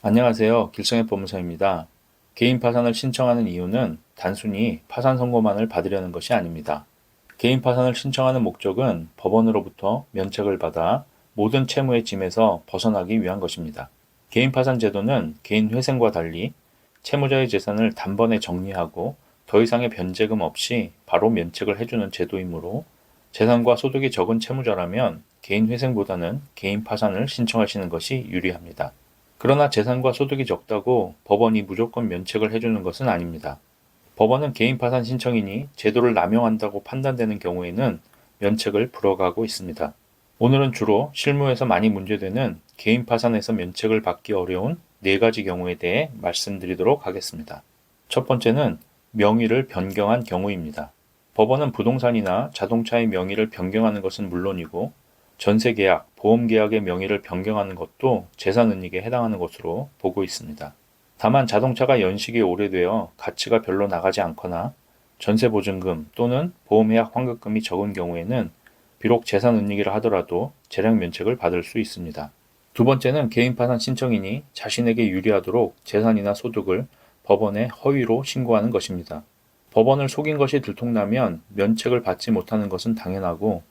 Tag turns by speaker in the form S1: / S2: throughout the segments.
S1: 안녕하세요. 길성의 법무사입니다. 개인 파산을 신청하는 이유는 단순히 파산 선고만을 받으려는 것이 아닙니다. 개인 파산을 신청하는 목적은 법원으로부터 면책을 받아 모든 채무의 짐에서 벗어나기 위한 것입니다. 개인 파산 제도는 개인 회생과 달리 채무자의 재산을 단번에 정리하고 더 이상의 변제금 없이 바로 면책을 해주는 제도이므로 재산과 소득이 적은 채무자라면 개인 회생보다는 개인 파산을 신청하시는 것이 유리합니다. 그러나 재산과 소득이 적다고 법원이 무조건 면책을 해주는 것은 아닙니다. 법원은 개인 파산 신청인이 제도를 남용한다고 판단되는 경우에는 면책을 불허하고 있습니다. 오늘은 주로 실무에서 많이 문제되는 개인 파산에서 면책을 받기 어려운 4가지 경우에 대해 말씀드리도록 하겠습니다. 첫 번째는 명의를 변경한 경우입니다. 법원은 부동산이나 자동차의 명의를 변경하는 것은 물론이고 전세계약, 보험계약의 명의를 변경하는 것도 재산은닉에 해당하는 것으로 보고 있습니다. 다만 자동차가 연식이 오래되어 가치가 별로 나가지 않거나 전세보증금 또는 보험계약 환급금이 적은 경우에는 비록 재산은닉이라 하더라도 재량 면책을 받을 수 있습니다. 두 번째는 개인파산 신청인이 자신에게 유리하도록 재산이나 소득을 법원에 허위로 신고하는 것입니다. 법원을 속인 것이 들통나면 면책을 받지 못하는 것은 당연하고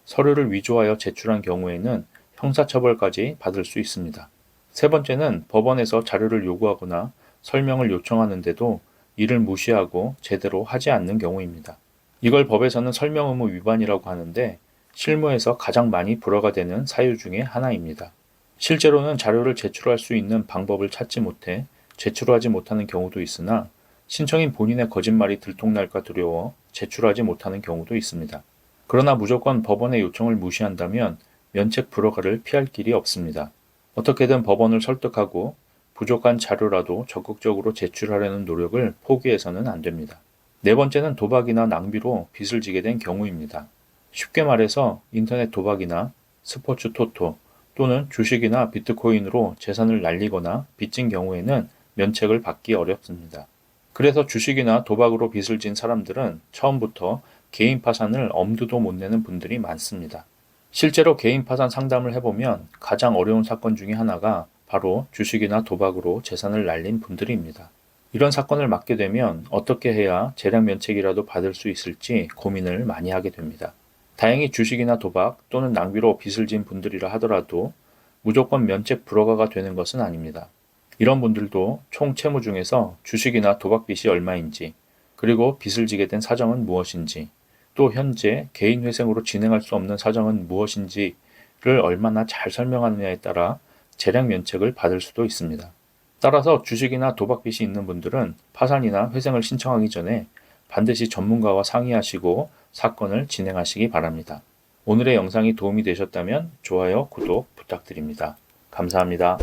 S1: 서류를 위조하여 제출한 경우에는 형사처벌까지 받을 수 있습니다. 세 번째는 법원에서 자료를 요구하거나 설명을 요청하는데도 이를 무시하고 제대로 하지 않는 경우입니다. 이걸 법에서는 설명 의무 위반이라고 하는데 실무에서 가장 많이 불허가 되는 사유 중에 하나입니다. 실제로는 자료를 제출할 수 있는 방법을 찾지 못해 제출하지 못하는 경우도 있으나 신청인 본인의 거짓말이 들통날까 두려워 제출하지 못하는 경우도 있습니다. 그러나 무조건 법원의 요청을 무시한다면 면책 불허가를 피할 길이 없습니다. 어떻게든 법원을 설득하고 부족한 자료라도 적극적으로 제출하려는 노력을 포기해서는 안 됩니다. 네 번째는 도박이나 낭비로 빚을 지게 된 경우입니다. 쉽게 말해서 인터넷 도박이나 스포츠 토토 또는 주식이나 비트코인으로 재산을 날리거나 빚진 경우에는 면책을 받기 어렵습니다. 그래서 주식이나 도박으로 빚을 진 사람들은 처음부터 개인 파산을 엄두도 못 내는 분들이 많습니다. 실제로 개인 파산 상담을 해보면 가장 어려운 사건 중에 하나가 바로 주식이나 도박으로 재산을 날린 분들입니다. 이런 사건을 맡게 되면 어떻게 해야 재량 면책이라도 받을 수 있을지 고민을 많이 하게 됩니다. 다행히 주식이나 도박 또는 낭비로 빚을 진 분들이라 하더라도 무조건 면책 불허가가 되는 것은 아닙니다. 이런 분들도 총 채무 중에서 주식이나 도박 빚이 얼마인지, 그리고 빚을 지게 된 사정은 무엇인지, 또 현재 개인 회생으로 진행할 수 없는 사정은 무엇인지를 얼마나 잘 설명하느냐에 따라 재량 면책을 받을 수도 있습니다. 따라서 주식이나 도박 빚이 있는 분들은 파산이나 회생을 신청하기 전에 반드시 전문가와 상의하시고 사건을 진행하시기 바랍니다. 오늘의 영상이 도움이 되셨다면 좋아요, 구독 부탁드립니다. 감사합니다.